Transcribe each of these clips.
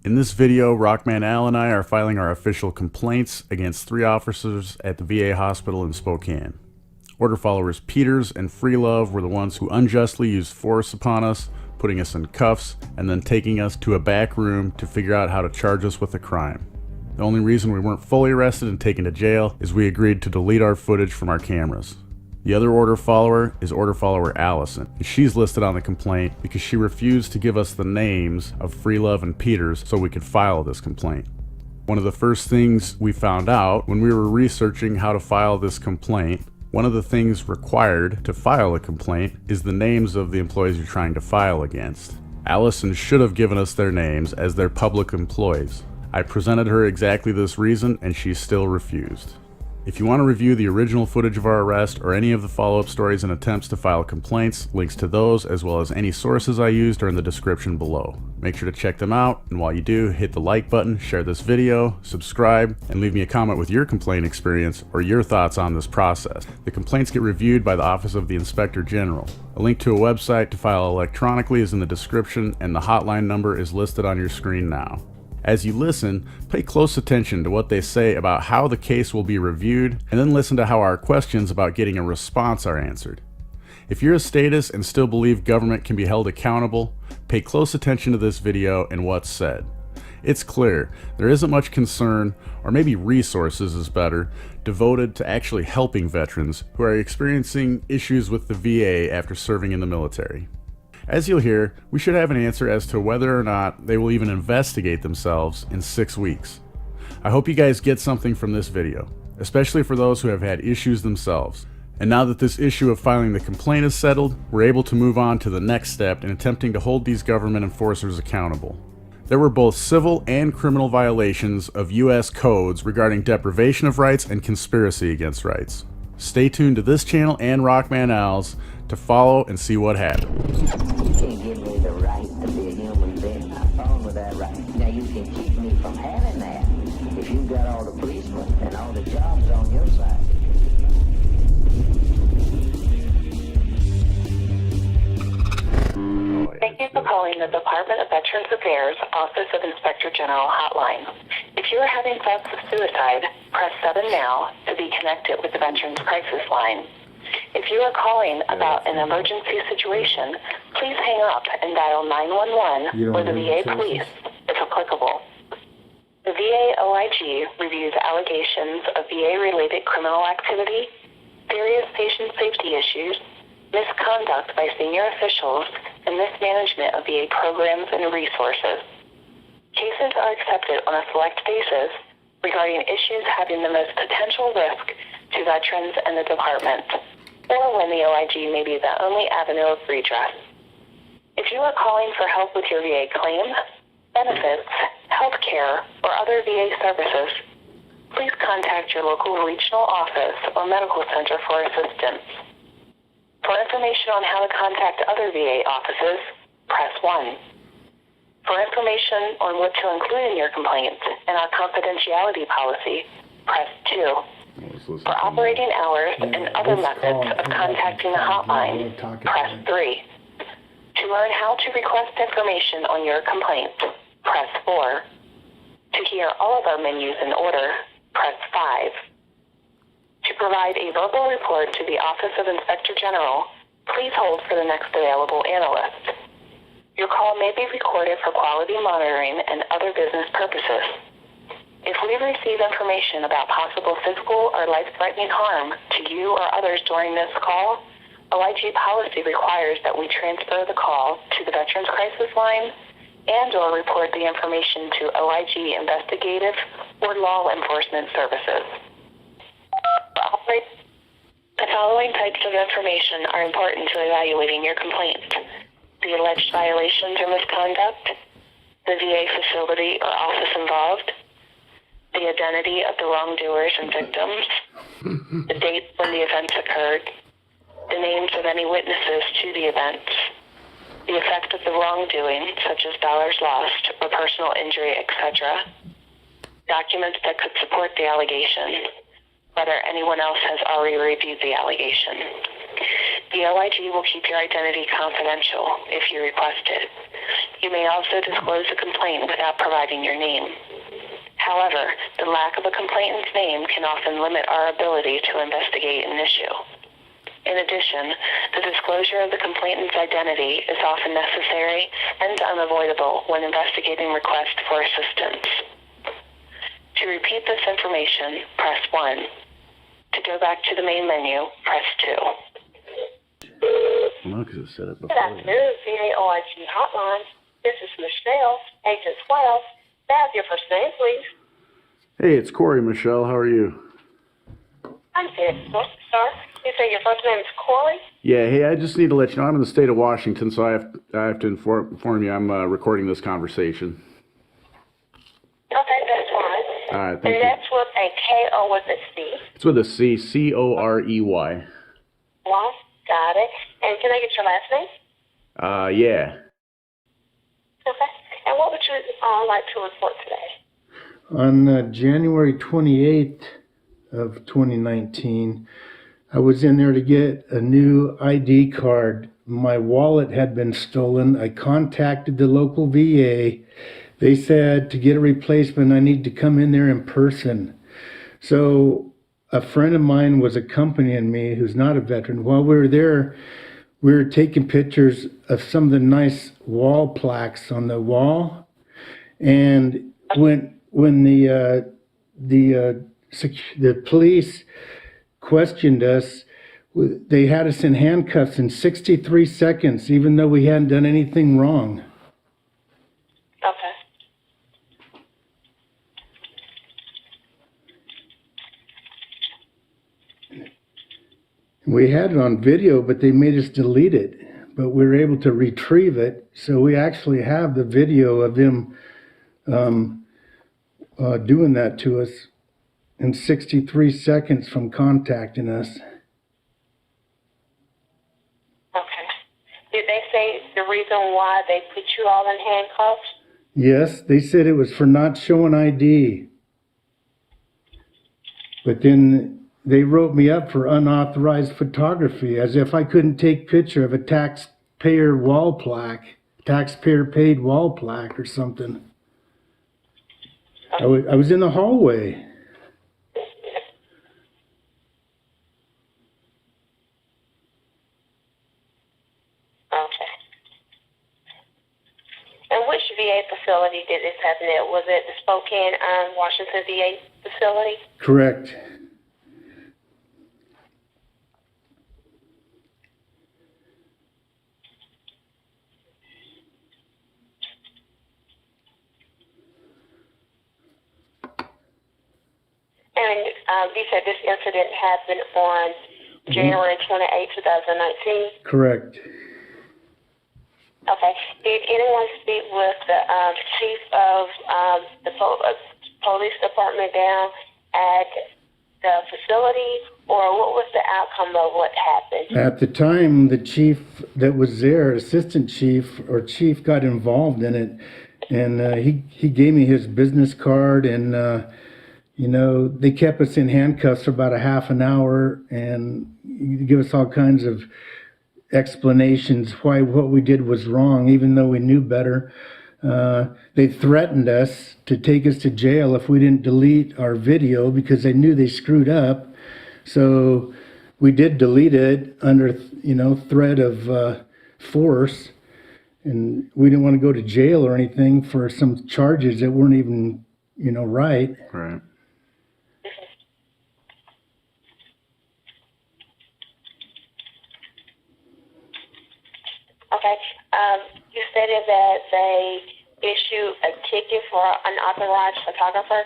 In this video, Rockman Al and I are filing our official complaints against 3 officers at the VA hospital in Spokane. Order followers Peters and Freelove were the ones who unjustly used force upon us, putting us in cuffs, and then taking us to a back room to figure out how to charge us with a crime. The only reason we weren't fully arrested and taken to jail is we agreed to delete our footage from our cameras. The other order follower is order follower Allison, and she's listed on the complaint because she refused to give us the names of Freelove and Peters so we could file this complaint. One of the first things we found out when we were researching how to file this complaint, one of the things required to file a complaint is the names of the employees you're trying to file against. Allison should have given us their names as they're public employees. I presented her exactly this reason and she still refused. If you want to review the original footage of our arrest or any of the follow-up stories and attempts to file complaints, links to those as well as any sources I used are in the description below. Make sure to check them out, and while you do, hit the like button, share this video, subscribe, and leave me a comment with your complaint experience or your thoughts on this process. The complaints get reviewed by the Office of the Inspector General. A link to a website to file electronically is in the description, and the hotline number is listed on your screen now. As you listen, pay close attention to what they say about how the case will be reviewed, and then listen to how our questions about getting a response are answered. If you're a statist and still believe government can be held accountable, pay close attention to this video and what's said. It's clear there isn't much concern, or maybe resources is better, devoted to actually helping veterans who are experiencing issues with the VA after serving in the military. As you'll hear, we should have an answer as to whether or not they will even investigate themselves in 6 weeks. I hope you guys get something from this video, especially for those who have had issues themselves. And now that this issue of filing the complaint is settled, we're able to move on to the next step in attempting to hold these government enforcers accountable. There were both civil and criminal violations of U.S. codes regarding deprivation of rights and conspiracy against rights. Stay tuned to this channel and Rockman Al's to follow and see what happens. You can't give me the right to be a human being. I'm on with that right. Now you can keep me from having that if you've got all the policemen and all the jobs on your side. Thank you for calling the Department of Veterans Affairs Office of Inspector General Hotline. If you are having thoughts of suicide, press 7 now to be connected with the Veterans Crisis Line. If you are calling about an emergency situation, please hang up and dial 911 or the VA police if applicable. The VA OIG reviews allegations of VA-related criminal activity, serious patient safety issues, misconduct by senior officials, and mismanagement of VA programs and resources. Cases are accepted on a select basis regarding issues having the most potential risk to veterans and the department, or when the OIG may be the only avenue of redress. If you are calling for help with your VA claim, benefits, health care, or other VA services, please contact your local regional office or medical center for assistance. For information on how to contact other VA offices, press 1. For information on what to include in your complaint and our confidentiality policy, press 2. For operating hours and other methods of contacting the hotline, press 3. To learn how to request information on your complaint, press 4. To hear all of our menus in order, press 5. To provide a verbal report to the Office of Inspector General, please hold for the next available analyst. Your call may be recorded for quality monitoring and other business purposes. If we receive information about possible physical or life-threatening harm to you or others during this call, OIG policy requires that we transfer the call to the Veterans Crisis Line and/or report the information to OIG Investigative or Law Enforcement Services. The following types of information are important to evaluating your complaint: the alleged violations or misconduct, the VA facility or office involved, the identity of the wrongdoers and victims, the date when the events occurred, the names of any witnesses to the events, the effect of the wrongdoing, such as dollars lost or personal injury, etc., documents that could support the allegation, whether anyone else has already reviewed the allegation. The OIG will keep your identity confidential if you request it. You may also disclose a complaint without providing your name. However, the lack of a complainant's name can often limit our ability to investigate an issue. In addition, the disclosure of the complainant's identity is often necessary and unavoidable when investigating requests for assistance. To repeat this information, press 1. To go back to the main menu, press 2. Well, because I said it before. Good afternoon, VA OIG Hotline. This is Michelle, Agent 12. May I have your first name, please? Hey, it's Corey, Michelle. How are you? I'm good, sir. You say your first name is Corey? Yeah, hey, I just need to let you know I'm in the state of Washington, so I have to inform you I'm recording this conversation. Okay, that's fine. All right, thank you. And that's with a K or with a C? It's with a C, C-O-R-E-Y. Well, got it. And can I get your last name? Yeah. Okay. And what would you like to report today? On January 28th of 2019, I was in there to get a new ID card. My wallet had been stolen. I contacted the local VA. They said to get a replacement, I need to come in there in person. So a friend of mine was accompanying me who's not a veteran. While we were there, we were taking pictures of some of the nice wall plaques on the wall. And when the police questioned us, they had us in handcuffs in 63 seconds, even though we hadn't done anything wrong. Okay. We had it on video, but they made us delete it. But we were able to retrieve it, so we actually have the video of them doing that to us in 63 seconds from contacting us. Okay. Did they say the reason why they put you all in handcuffs? Yes, they said it was for not showing ID. But then they wrote me up for unauthorized photography, as if I couldn't take picture of a taxpayer wall plaque, taxpayer paid wall plaque or something. I was in the hallway. Okay. And which VA facility did this happen at? Was it the Spokane, Washington VA facility? Correct. And you said this incident happened on January 28, 2019? Correct. Okay. Did anyone speak with the chief of the police department down at the facility, or what was the outcome of what happened? At the time, the chief that was there, assistant chief or chief, got involved in it, and he gave me his business card, and you know, they kept us in handcuffs for about a half an hour and give us all kinds of explanations why what we did was wrong, even though we knew better. They threatened us to take us to jail if we didn't delete our video because they knew they screwed up. So we did delete it under, you know, threat of force. And we didn't want to go to jail or anything for some charges that weren't even, you know, right. Right. Okay. You stated that they issued a ticket for an unauthorized photographer,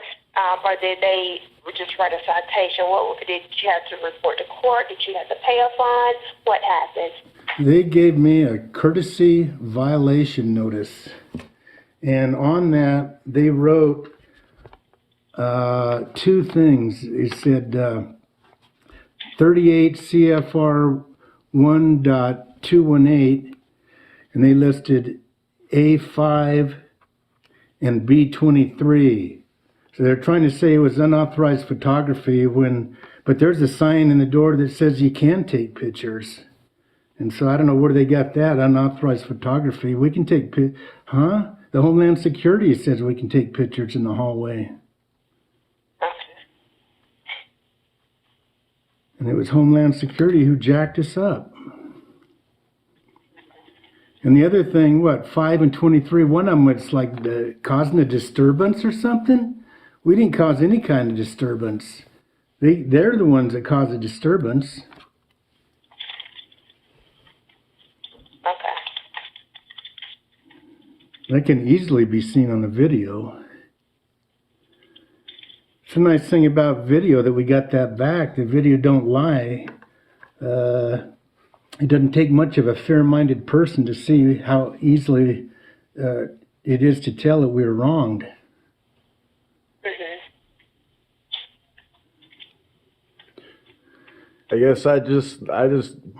or did they just write a citation? What did you have to report to court? Did you have to pay a fine? What happened? They gave me a courtesy violation notice, and on that they wrote two things. They said 38 CFR 1.218, and they listed A5 and B23. So they're trying to say it was unauthorized photography but there's a sign in the door that says you can take pictures. And so I don't know where they got that unauthorized photography. We can take The Homeland Security says we can take pictures in the hallway. Okay. And it was Homeland Security who jacked us up. And the other thing, 5 and 23, one of them was like causing a disturbance or something. We didn't cause any kind of disturbance. They're the ones that cause a disturbance. Okay. That can easily be seen on the video. It's a nice thing about video that we got that back. The video don't lie. It doesn't take much of a fair-minded person to see how easily it is to tell that we were wronged. Mhm. I guess I just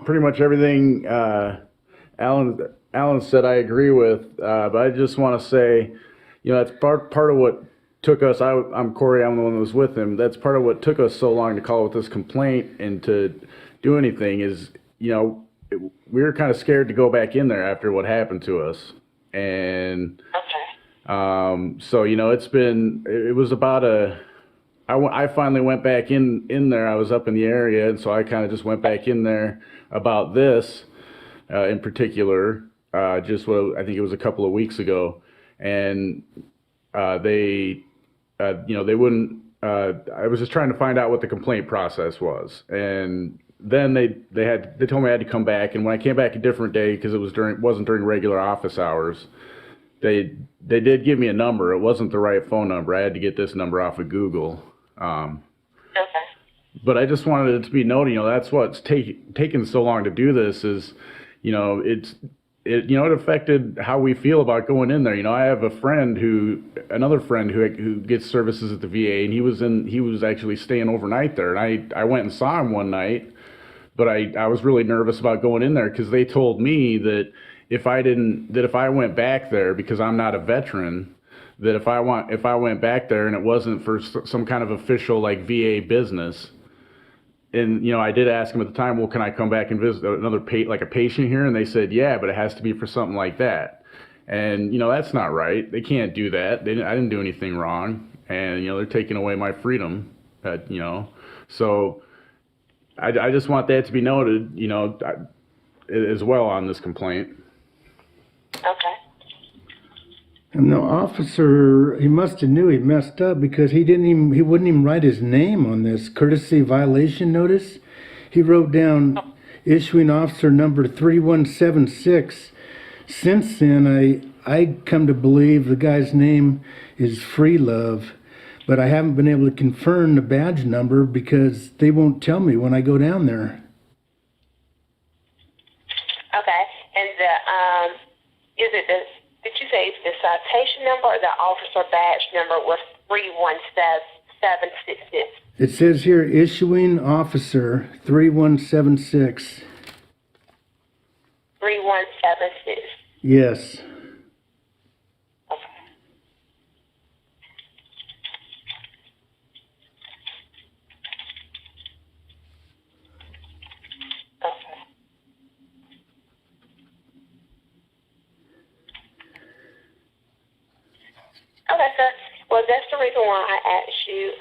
pretty much everything Alan said I agree with, but I just want to say, that's part of what took us. I'm Corey. I'm the one that was with him. That's part of what took us so long to call with this complaint and to do anything is, we were kind of scared to go back in there after what happened to us, and Okay. so it was about I finally went back in there. I was up in the area, and so I kind of just went back in there about this in particular. I think it was a couple of weeks ago, and they wouldn't. I was just trying to find out what the complaint process was, and then they told me I had to come back, and when I came back a different day because it wasn't during regular office hours. They did give me a number. It wasn't the right phone number. I had to get this number off of Google. Okay. But I just wanted it to be noted, that's what's taken so long to do this is, it affected how we feel about going in there. I have another friend who gets services at the VA, and he was actually staying overnight there. And I went and saw him one night, but I was really nervous about going in there because they told me that if I went back there because I'm not a veteran, that if I went back there and it wasn't for some kind of official like VA business, and I did ask them at the time, well, can I come back and visit another like a patient here? And they said, yeah, but it has to be for something like that. And that's not right. They can't do that. I didn't do anything wrong, and they're taking away my freedom. So I just want that to be noted, as well on this complaint. Okay. And the officer, he must have knew he messed up because he wouldn't even write his name on this courtesy violation notice. He wrote down issuing officer number 3176. Since then, I come to believe the guy's name is Freelove, but I haven't been able to confirm the badge number because they won't tell me when I go down there. Okay. And did you say the citation number or the officer badge number was 31766? It says here, issuing officer 3176. 3176. Yes. Okay. Okay. Okay, sir. Well, that's the reason why I asked you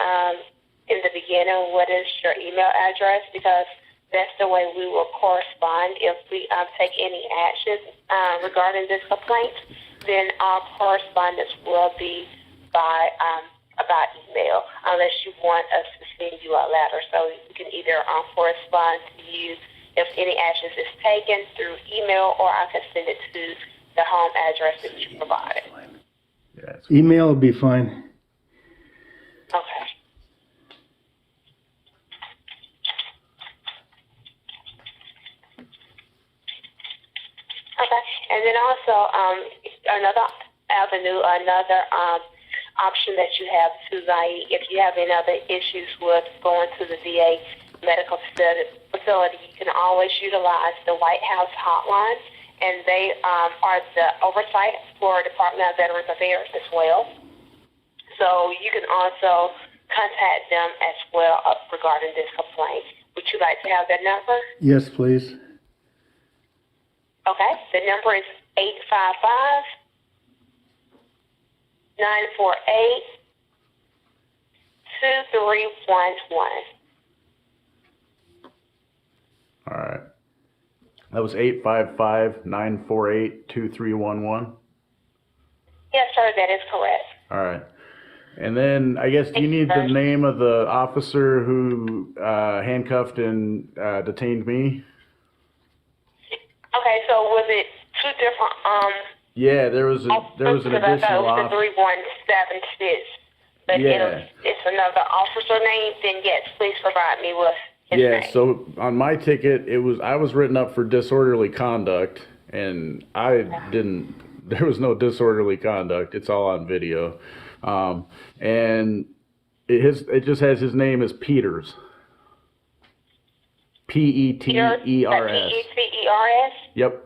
in the beginning, what is your email address? Because that's the way we will correspond. If we take any action regarding this complaint, then our correspondence will be by email, unless you want us to send you a letter. So we can either correspond to you if any actions is taken through email, or I can send it to the home address that you provided. Yeah, Email will be fine. Okay. Okay, and then also another avenue, another option that you have too, like if you have any other issues with going to the VA medical facility, you can always utilize the White House Hotline, and they are the oversight for Department of Veterans Affairs as well. So you can also contact them as well regarding this complaint. Would you like to have that number? Yes, please. Okay, the number is 855-948-2311. All right. That was 855-948-2311. Yes, sir, that is correct. All right. And then I guess do you need the name of the officer who handcuffed and detained me? Okay, so was it two different Yeah, there was an additional I thought it was officer. the 3176, but Yeah. it's another officer name. Then yes, please provide me with his Yeah, name. so on my ticket, I was written up for disorderly conduct, and there was no disorderly conduct. It's all on video. And it just has his name as Peters. Peters. Peters. Yep.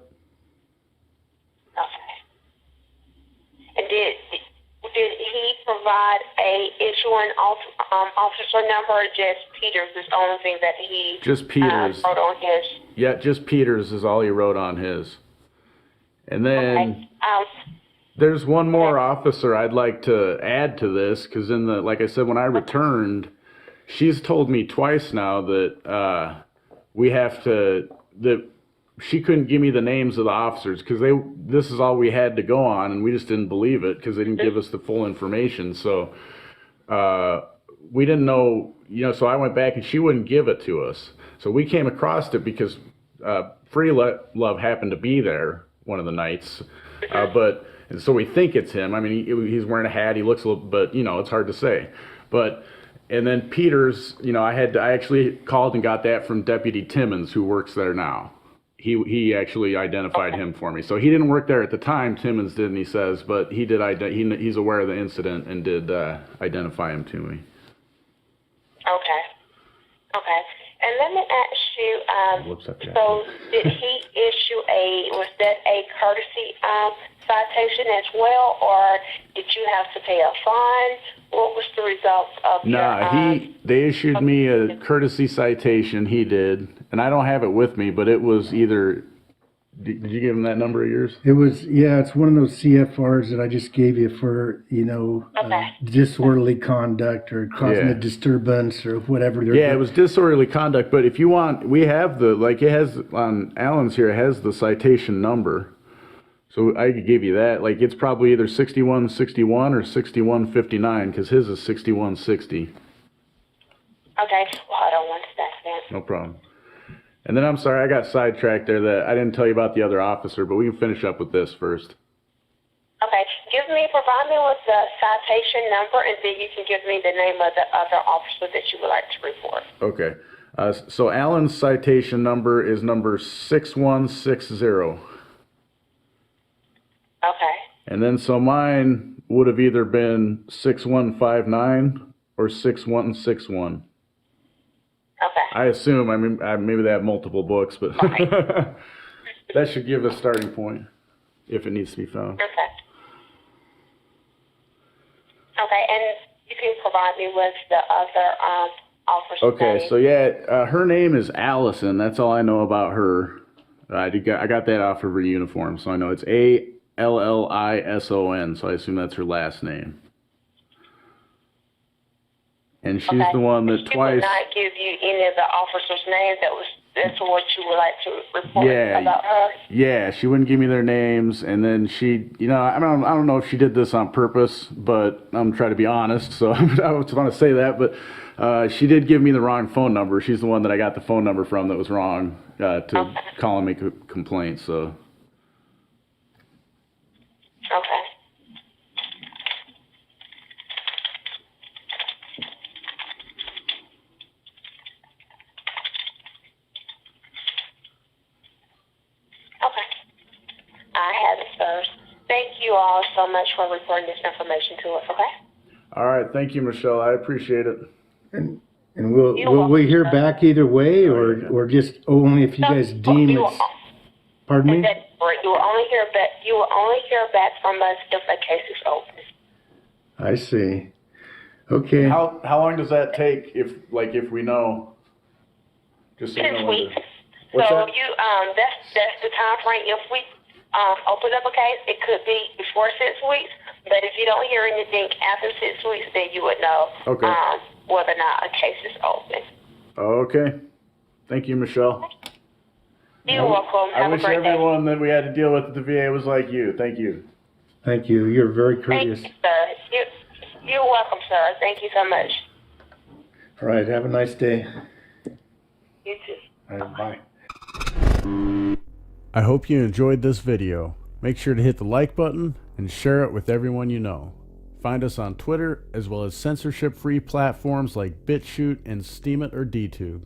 Okay. And did he provide a issuing officer number, or just Peters is the only thing that he Just Peters. wrote on his? Yeah, just Peters is all he wrote on his. And then Okay. there's one more officer I'd like to add to this, because like I said, when I returned, she's told me twice now that she couldn't give me the names of the officers because this is all we had to go on, and we just didn't believe it because they didn't give us the full information. So we didn't know, so I went back and she wouldn't give it to us. So we came across it because Free Love happened to be there one of the nights. And so we think it's him. I mean, he's wearing a hat. He looks a little, but it's hard to say. And then Peters, I actually called and got that from Deputy Timmons, who works there now. He actually identified him for me. So he didn't work there at the time, Timmons did, and he says, but he did. He's aware of the incident and did identify him to me. Okay. And let me ask you, so did he issue was that a courtesy citation as well, or did you have to pay a fine? What was the result of they issued me a courtesy citation, he did, and I don't have it with me, but it was either, did you give him that number of yours? It was, it's one of those CFRs that I just gave you for, disorderly conduct or causing a disturbance or whatever. Yeah, it was disorderly conduct, but if you want, we have it has, on Alan's here, it has the citation number. So I could give you that. It's probably either 6161 or 6159, because his is 6160. Okay, well, hold on one second. No problem. And then I'm sorry, I got sidetracked there. That I didn't tell you about the other officer, but we can finish up with this first. Okay, provide me with the citation number, and then you can give me the name of the other officer that you would like to report. Okay. So Alan's citation number is number 6160. Okay. And then so mine would have either been 6159 or 6161. Okay. I assume, maybe they have multiple books, but that should give a starting point if it needs to be found. Okay. Okay, and you can provide me with the other officer's Okay, name. so her name is Allison. That's all I know about her. I got that off of her uniform, so I know it's Allison, so I assume that's her last name. And she's the one that she twice. She would not give you any of the officers' names. That's what you would like to report about her. Yeah, she wouldn't give me their names, and then she, I don't know if she did this on purpose, but I'm trying to be honest, so I just want to say that. But she did give me the wrong phone number. She's the one that I got the phone number from that was wrong to call and make a complaint. So. Okay. I have it, sir. Thank you all so much for reporting this information to us, okay? All right. Thank you, Michelle. I appreciate it. And will we hear back either way, or just only if you guys deem it's... Pardon me? You will only hear back from us if a case is open. I see. Okay. How long does that take if we know? Just so 6 weeks. What's so that? that's the time frame. If we open up a case, it could be before 6 weeks. But if you don't hear anything after 6 weeks, then you would know Okay. whether or not a case is open. Okay. Thank you, Michelle. You're welcome. I Have wish a great day. everyone that we had to deal with at the VA was like you. Thank you. Thank you. You're very Thank courteous. you, sir. You're welcome, sir. Thank you so much. All right. Have a nice day. You too. All right, bye. I hope you enjoyed this video. Make sure to hit the like button and share it with everyone you know. Find us on Twitter as well as censorship-free platforms like BitChute and Steemit or DTube.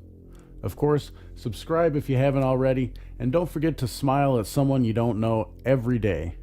Of course, subscribe if you haven't already, and don't forget to smile at someone you don't know every day.